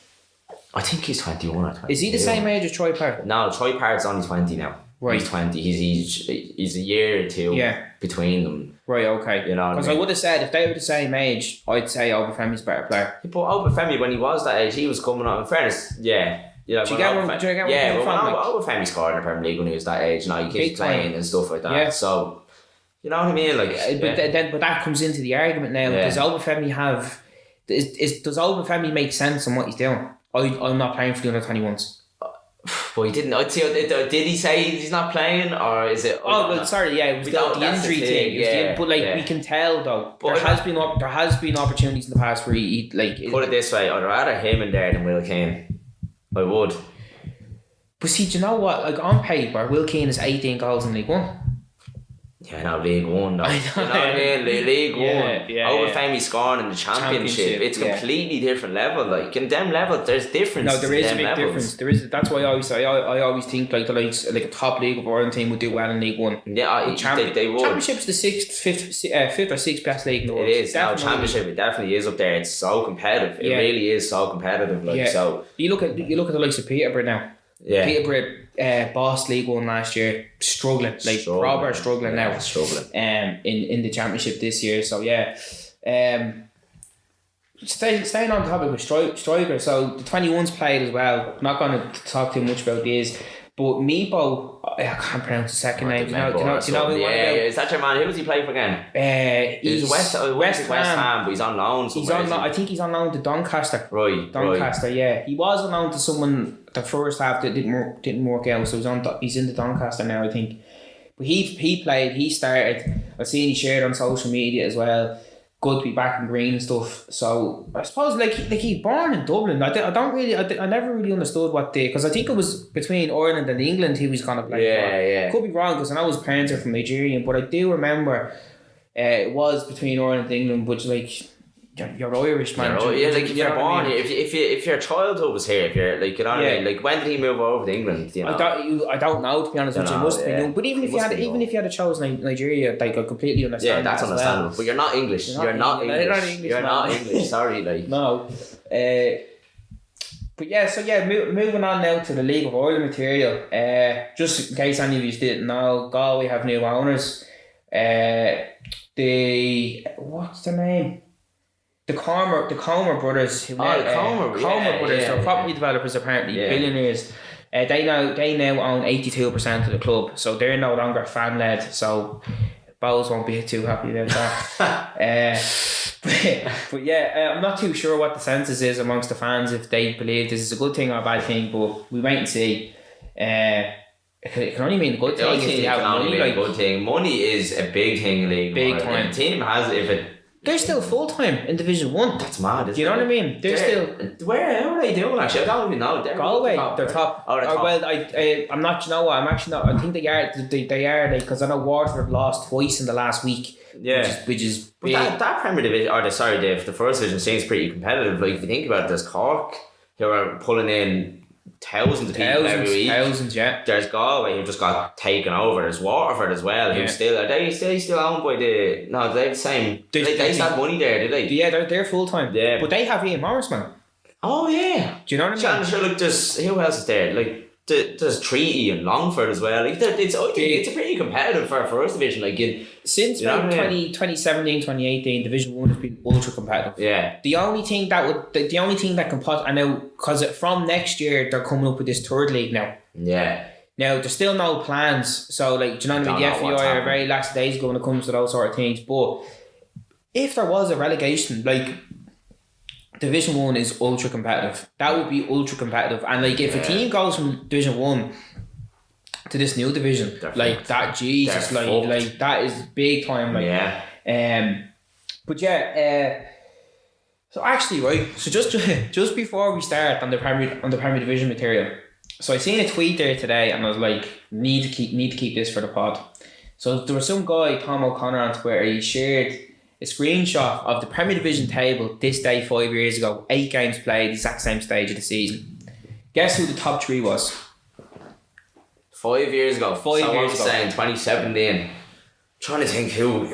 I think he's 21 or 20. Is he the same age as Troy Parrott? No, Troy Parrott's only 20 now. Right. He's 20. He's a year or two between them. Right, okay. You know, because I would have said if they were the same age, I'd say Obafemi's a better player. But Obafemi, when he was that age, he was coming on. In fairness, yeah. Do you get one? Obafemi scored in the Premier League when he was that age. Now he keeps playing and stuff like that. Yeah. So, you know what I mean? But that comes into the argument now. Does Obafemi does Obafemi make sense in what he's doing? I'm not playing for the under 21s. But he didn't. Did he say he's not playing, or is it? It was the injury thing. We can tell though. There has been opportunities in the past where he put it this way: I'd rather him in there than Will Keane. I would. But see, do you know what? On paper, Will Keane is 18 goals in League One. Yeah, no, League One though. You know what I mean? League One. Obafemi scoring in the championship. It's completely different level. In them levels, there's difference. No, there is a big difference. There is. That's why I always say I always think the likes a top league of Ireland team would do well in League One. Yeah, they would. Championship's the fifth or sixth best league in the world. It is. No, Championship it definitely is up there. It's so competitive. It really is so competitive. So you look at the likes of Peterborough now. Yeah. Peterborough Boss League One last year, struggling proper struggling now. Struggling. In the championship this year. So yeah, staying on the topic with strikers. So the 21s played as well. I'm not going to talk too much about these, but Meepo, I can't pronounce the second name. Do you know who I'm about? Is that your man? Who does he play for again? He's West Ham, but he's on loan. I think he's on loan to Doncaster. Right. Doncaster, yeah. He was on loan to someone the first half that didn't work out, so he's in the Doncaster now, I think. But he played, he started. I've seen he shared on social media as well. Good to be back in green and stuff. So I suppose like he's born in Dublin. I never really understood what because I think it was between Ireland and England he was kind of like. Yeah. Could be wrong because I know his parents are from Nigeria, but I do remember it was between Ireland and England. But like you're Irish, man. Yeah, like if you're born, if your childhood was here, if you're like, you know what I mean. Like when did he move over to England? You know? I don't know, to be honest with you. It must be young. But even if you had chosen Nigeria, like I completely understand. Yeah, that's understandable. But you're not English. You're not English. Sorry, like no. But yeah, so yeah, moving on now to the League of Ireland material. Just in case any of you didn't know, Galway have new owners. What's the name? The Comer brothers. Comer brothers. They're property developers, apparently, billionaires. They now own 82% of the club, so they're no longer fan led. So Bowles won't be too happy about that. But yeah, I'm not too sure what the census is amongst the fans, if they believe this is a good thing or a bad thing. But we wait and see. It can only mean a good thing. It can only mean a good thing. Money is a big thing in the league. Big time. The team has they're still full time in Division 1. That's mad. Do you know what I mean? They're still. How are they doing actually? I don't even know. Galway, they're top. Oh, they're top. Well, I'm not. You know what? I'm actually not. I think they are. They are because I know Waterford lost twice in the last week. Yeah, which is big. But that Premier Division, the first division seems pretty competitive. Like if you think about it, there's Cork who are pulling in thousands of people every week. Yeah. There's Galway who just got taken over. There's Waterford as well. Who still are they still owned by the? No, they have the same. They still have money there, do they? Yeah, they're full time. Yeah, but they have Ian Morris, man. Oh yeah. Do you know what I mean? Sure, look, who else is there? Like there's Treaty and Longford as well. Like it's a pretty competitive for first division. Like since 2017, 2018, Division 1 has been ultra competitive. Yeah. The only thing that can I know, because from next year they're coming up with this third league now. Yeah. Now there's still no plans, so like, do you know what I mean? The FEI are very lackadaisical when it comes to those sort of things. But if there was a relegation, like Division 1 is ultra competitive. That would be ultra competitive. And like if a team goes from Division 1 to this new division, like that, Jesus, like that is big time. Like, but yeah, so actually, right, so just before we start on the Premier Division material, so I seen a tweet there today and I was like, need to keep this for the pod. So there was some guy, Tom O'Connor, on Twitter, he shared a screenshot of the Premier Division table this day 5 years ago, 8 games played, exact same stage of the season. Guess who the top 3 was? 5 years ago. 5 years ago. Saying 2017. Trying to think who.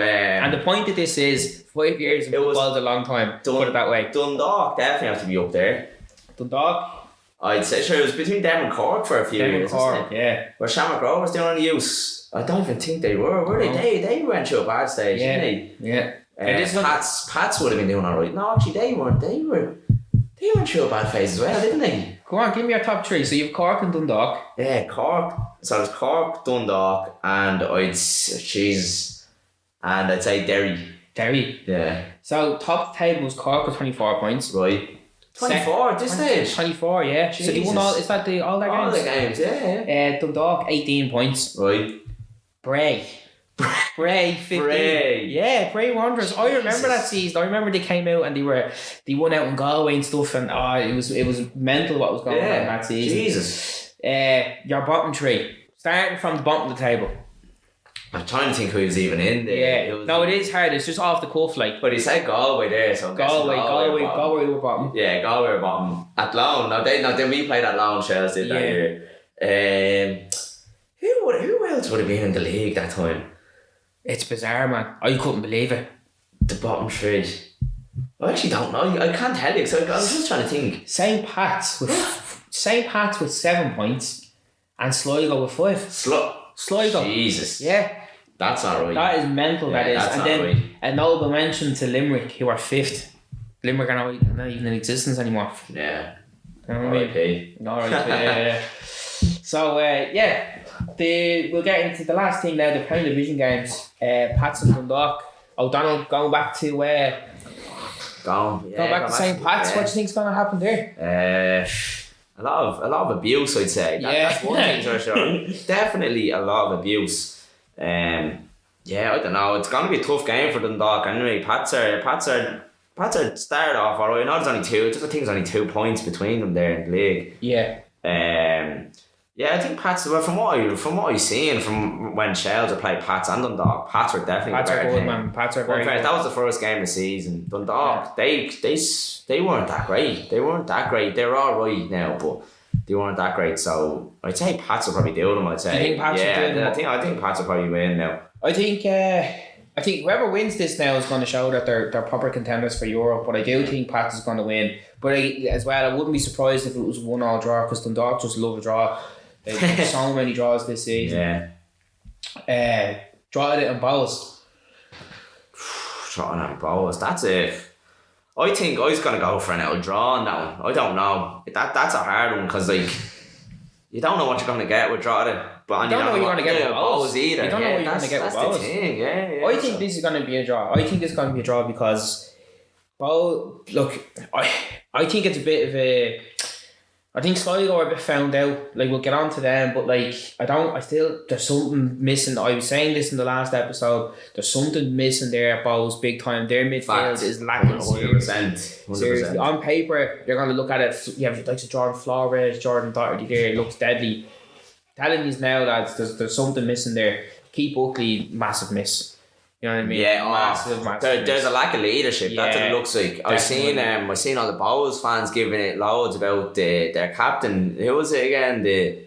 And the point of this is 5 years in football is a long time. Put it that way. Dundalk definitely have to be up there. Dundalk. I'd say sure it was between them and Cork for a few years. Cork, yeah. Where Shamrock Rovers was doing on the use. I don't even think they were they? They went through a bad stage, didn't they? Yeah. Pats would have been doing alright. No, actually they weren't. They went through a bad phase as well, didn't they? Go on, give me your top 3. So you've Cork and Dundalk. Yeah, Cork. So it's Cork, Dundalk, and I'd say Derry. Derry? Yeah. So top of the table was Cork with 24 points. Right. 24 at this stage? 24, yeah. Jesus. So they won all their games? All the games, yeah. Dundalk, 18 points. Right. Bray 15. Bray. Yeah, Bray Wanderers. I remember that season. I remember they came out and they won out in Galway and stuff, and it was mental what was going on in that season. Jesus. Your bottom 3. Starting from the bottom of the table. I'm trying to think who was even in there. Yeah. It is hard. It's just off the cuff, like. But he said Galway there, so Galway were bottom. Yeah, Galway were bottom. At Lown. Then we played at Lown, Shells did that year. Who else would have been in the league that time? It's bizarre, man. I couldn't believe it. The bottom 3. I actually don't know. I can't tell you, so I'm just trying to think. St. Pat's with 7 points. and Sligo with 5. Sligo. Jesus. Yeah. That's not right. That is mental, Yeah, that is. that's And not then right. a noble mention to Limerick, who are 5th. Limerick are not even in existence anymore. Yeah. You know what I mean? R.I.P. Alright, yeah. So, we'll get into the last thing now, the Premier Division games. Pats and Dundalk. O'Donnell going back to Go back to St. Pat's. Yeah. What do you think's going to happen there? A lot of abuse, I'd say. That's one thing for sure. Definitely a lot of abuse. I don't know. It's going to be a tough game for Dundalk anyway. Pats are started off alright. I know there's only 2. I think there's only 2 points between them there in the league. Yeah. I think Pats. Well, from what I've seen from when Shells have played Pats and Dundalk, Pats were definitely Pats a better are good, team. man. Pats are very good. That was the first game of the season. Dundalk, they weren't that great. They weren't that great. They're all right now, but they weren't that great. So I'd say Pats will probably do them. I'd say. Do you think Pats will do them? I think Pats will probably win now. I think whoever wins this now is going to show that they're proper contenders for Europe. But I do think Pats is going to win. But as well, I wouldn't be surprised if it was 1-1 draw, because Dundalk just love a draw. They've had so many draws this season. Yeah. Drogheda and Bowles. Drogheda and Bowles. That's it. I think I was gonna go for an out draw on that one. I don't know. That's a hard one, because you don't know what you're gonna get with Drogheda, but you don't know what you're gonna get with Bowles either. You don't know what you're gonna get with Bowles. That's the thing. Yeah. I think this is gonna be a draw. I think it's gonna be a draw because Bowles. Look, I think it's a bit of a. I think Sligo are a bit found out. Like, we'll get on to them, but there's something missing. I was saying this in the last episode. There's something missing there at Bowles big time. Their midfield is lacking. 100%. Seriously, on paper, you're going to look at it. You have like Jordan Flores, Jordan Doherty there. It looks deadly. Telling you now, lads, there's something missing there. Keith Buckley, massive miss. You know what I mean? Yeah, massive there's a lack of leadership. Yeah, That's what it looks like. I've seen all the Bowles fans giving it loads about their captain. Who was it again? The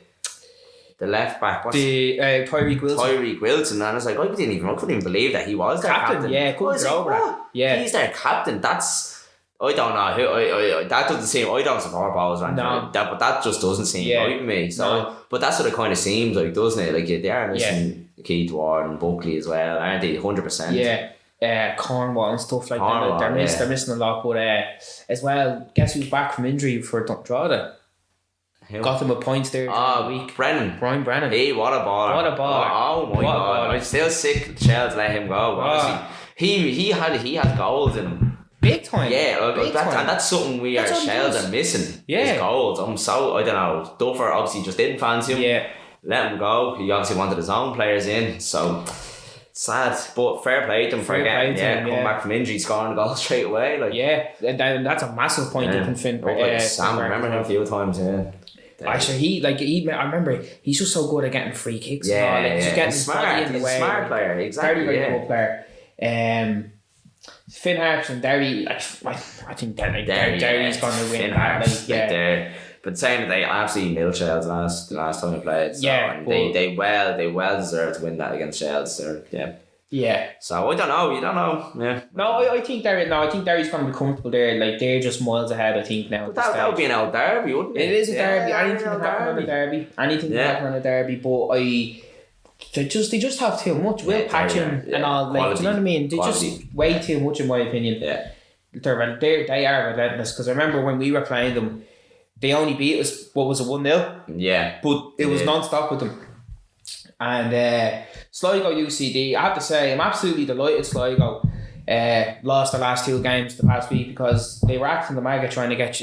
left back. Tyreek Wilson. Tyreek Wilson, and I was like, I couldn't even believe that he was their captain. Yeah, couldn't get over that. Yeah, he's their captain. That's, I don't know who. That doesn't seem. I don't support Bowles or anything. No. But that just doesn't seem right to me. So, but that's what it kind of seems like, doesn't it? Like, they are missing Keith Ward and Buckley as well, aren't they? 100%. Yeah. Cornwall and stuff like that. They're missing a lot, but as well, guess who's back from injury for Drogheda? Got them a point there during the week. Brian Brennan. Hey, what a baller. Oh my God. I'm still sick Chelsea let him go, honestly. He had goals in him. Big time. Yeah, Big time. And that's something Shells are missing. Yeah. His goals. I don't know. Duffer obviously just didn't fancy him. Yeah. Let him go. He obviously wanted his own players in, so sad. But fair play to him for getting come back from injury, scoring a goal straight away. Like, and that's a massive point you can fin. Sam, I remember him a few times. Yeah. Actually, I remember he's just so good at getting free kicks. Yeah, and all. Just getting his body in the way. He's a smart player, exactly. Very good player. Finn Harps and Derry, I think Derry's going to win. Finn Harps, but saying that they absolutely milled Shells the last time they played. So, and they well deserve to win that against Shells. Yeah. So I don't know. You don't know. Yeah. No, I think Derry. No, I think Derry's going to be comfortable there. Like, they're just miles ahead. I think now. But that would be an old derby, wouldn't it? It is a derby. Anything can happen on a derby. Anything can happen on a derby. But they just have too much. Will Patching and all. Like, do you know what I mean? They just way too much, in my opinion. Yeah. They are relentless, because I remember when we were playing them, they only beat us. What was it, 1-0? Yeah. But it was non-stop with them. And Sligo UCD, I have to say, I'm absolutely delighted Sligo lost the last 2 games the past week, because they were acting the maggot trying to get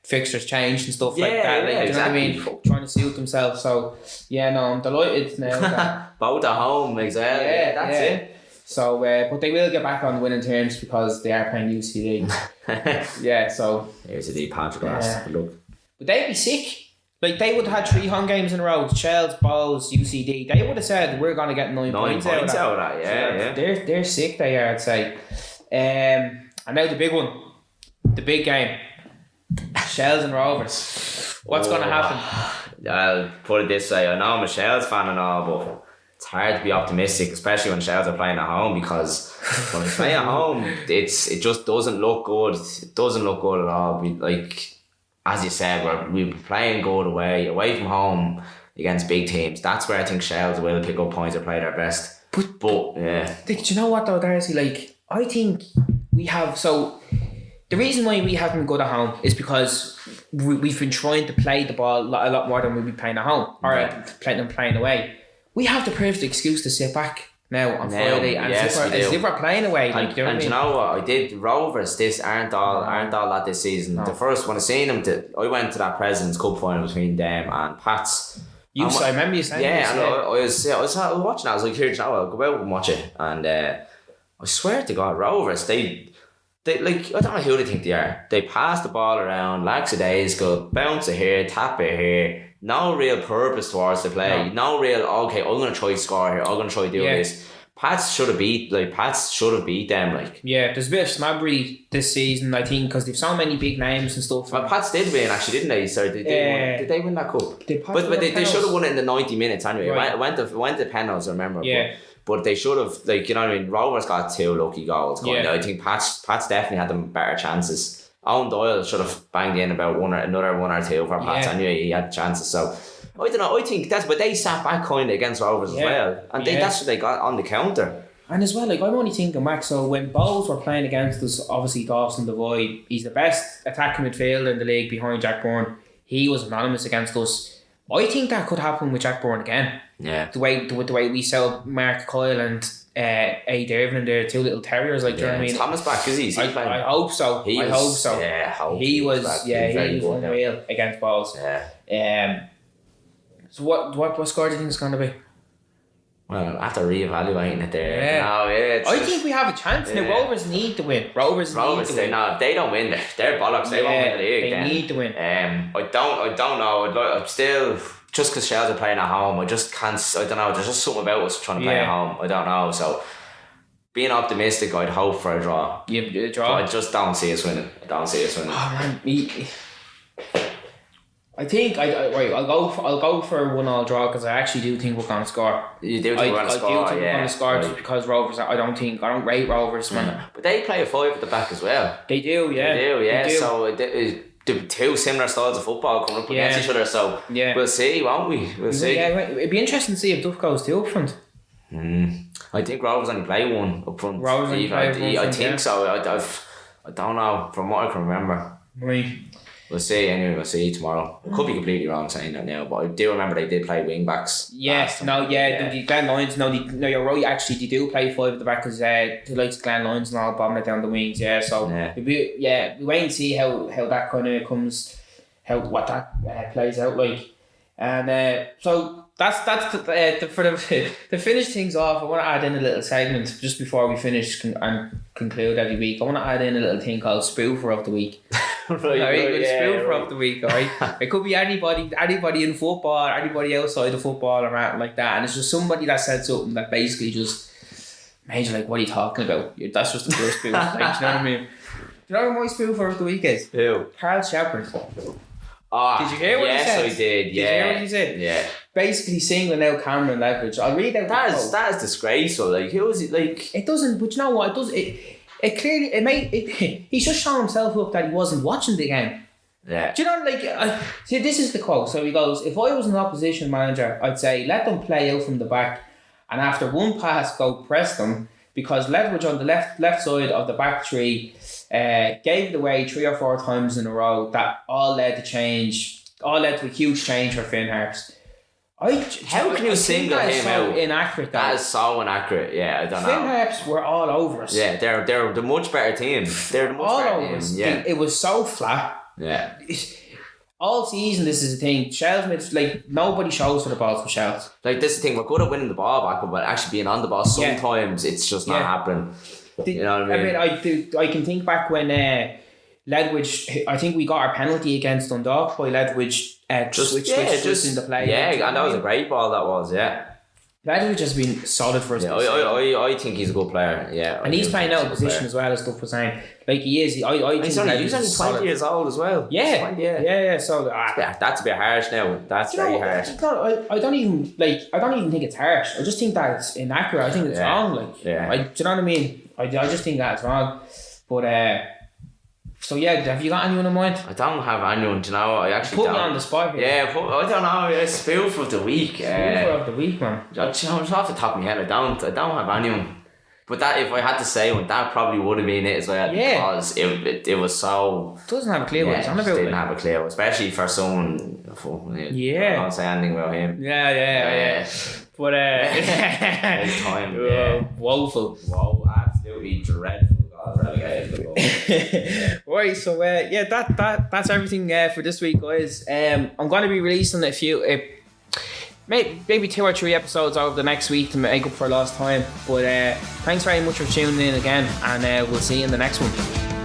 fixtures changed and stuff like that. Like, exactly. You know what I mean? Trying to suit themselves. So, I'm delighted now. Both at home, exactly. Yeah, that's it. So, but they will get back on winning terms, because they are playing UCD. So. UCD, Patrick Glass. Good luck. But they'd be sick. Like, they would have had 3 home games in a row. Shells, Bowles, UCD. They would have said, we're going to get 9 points out of that. Yeah. They're sick, they are, I'd say. And now the big one. The big game. Shells and Rovers. What's going to happen? I'll put it this way. I know I'm a Shells fan and all, but it's hard to be optimistic, especially when Shells are playing at home, because when we play at home, it just doesn't look good. It doesn't look good at all. As you said, we're playing good away from home. against big teams. That's where I think Shells will pick up points or play their best. But yeah. Do you know what though, Darcy? Like, I think we have... So, the reason why we haven't been good at home is because we've been trying to play the ball a lot more than we've been playing at home. Or playing away. We have the perfect excuse to sit back now on Friday and as if we're playing away. Like, and you know what? I did Rovers. This aren't all that this season. No. The first when I seen them, I went to that President's Cup final between them and Pats. I remember you saying this. And I was watching that. I was like, here, you know, I'll go out and watch it. And I swear to God, Rovers, they like, I don't know who they think they are. They pass the ball around, lackadaisical, bounce it here, tap it here. No real purpose towards the play. No real, okay, I'm going to try score here. I'm going to try do this. Pats should have beat them. Like, yeah, there's a bit of snobbery this season, I think, because they've so many big names and stuff. Well, Pats did win, actually, didn't they? So did they win that cup? But they should have won it in the 90 minutes anyway. Right. It went to penalties, I remember. Yeah. But they should have, like, you know what I mean? Rovers got 2 lucky goals. I think Pats definitely had them better chances. Owen Doyle should have banged in about another 1 or 2 for Pats. Anyway, he had chances. So I don't know. I think that's, but they sat back kind of against Rovers as well, and that's what they got on the counter. And as well, like, I'm only thinking back. So when Bowles were playing against us, obviously Dawson Devoy, he's the best attacking midfielder in the league behind Jack Byrne. He was anonymous against us. I think that could happen with Jack Byrne again. Yeah. The way we sell Mark Coyle and A. Dervin and their 2 little terriers, like, do you know what I mean? Thomas back, is he? I hope so. I hope so. Yeah, he was unreal against Bowles. Yeah. So what score do you think it's going to be? Well, after reevaluating it there, I think we have a chance. Now, Rovers need to win. Rovers need to win. No, if they don't win, they're bollocks. They won't win the league. They need to win. I don't know. I'm still, just because Shells are playing at home, I just can't. I don't know. There's just something about us trying to play at home. I don't know. So, being optimistic, I'd hope for a draw. A draw. But I just don't see us winning. Oh man, I think I'll go for a 1-1 draw because I actually do think we're going to score. You do think we're going to score? I do think we're going to score just because Rovers. I don't rate Rovers, man. But they play a 5 at the back as well. They do, yeah. They do. So the 2 similar styles of football coming up against each other. So we'll see, won't we? We'll see. Yeah, it'd be interesting to see if Duff goes 2 up front. I think Rovers only play 1 up front. I think so. I don't know from what I can remember. Right. We'll see anyway. We'll see tomorrow. I could be completely wrong saying that now, but I do remember they did play wing backs. Yes, the Glenn Lyons. No, you're right. Actually, they do play 5 at the back because they like Glenn Lyons and all bombing it down the wings. Yeah, so we wait and see how that kind of comes, what that plays out like, and so. That's to finish things off. I want to add in a little segment just before we finish and conclude every week. I want to add in a little thing called Spoofer of the Week. Spoofer of the Week, alright? It could be anybody in football, anybody outside of football or anything like that, and it's just somebody that said something that basically just made you like, what are you talking about? That's just a pure spoof. Like, do you know what I mean? Do you know what my Spoofer of the Week is? Who? Carl Shepard. Did you hear what he said? Yes, I did. Did you hear what he said? Yeah. Basically singling out Cameron Leverage. I'll read out that is disgraceful. Like, who is it? Like, it doesn't. But you know what? It clearly he's just shown himself up that he wasn't watching the game. Yeah. Do you know, like, see, this is the quote. So he goes, if I was an opposition manager, I'd say let them play out from the back, and after one pass, go press them, because Leverage on the left side of the back three gave it away 3 or 4 times in a row. That all led to a huge change for Finn Harps. How can you single him out? Inaccurate. That is so inaccurate. Yeah, I don't know. Finn Harps were all over us. Yeah, they're the much better team. They're the much better team. Yeah, it was so flat. Yeah. All season, this is the thing. Shells, like, nobody shows for the balls for Shells. Like, this is the thing. We're good at winning the ball back, but actually being on the ball sometimes it's just not happening. You know what I mean? I can think back when Ledwidge, I think we got our penalty against Dundalk by Ledwidge switched in the play. Yeah, and that was a great ball, that was, yeah. Ledwidge has been solid for us. Yeah, I think he's a good player, yeah. And he's playing out of position as well, as Duff was saying. Like, he is. He's only 20 years old as well. Yeah. 20, yeah. So that's a bit harsh now. That's very harsh. I don't even think it's harsh. I just think that it's inaccurate. I think it's wrong. Like, do you know what I mean? I just think that's wrong. But So yeah, have you got anyone in mind? I don't have anyone, do you know. I actually Put don't. me on the spot here. Yeah, I don't know. Yeah, Spoofer of the week. Spoofer of the week, man. Just off the top of my head, I don't have anyone. But that, if I had to say one, that probably would have been it as well. Yeah. Because it was so. Doesn't have a clue what he's on about. Didn't have a clue, especially for someone. Yeah. I don't say anything about him. Yeah. But His time. woeful. Whoa, absolutely dreadful. God, relegated. Right, so that's everything for this week, guys. I'm going to be releasing a few, maybe 2 or 3 episodes over the next week to make up for lost time. But thanks very much for tuning in again, and we'll see you in the next one.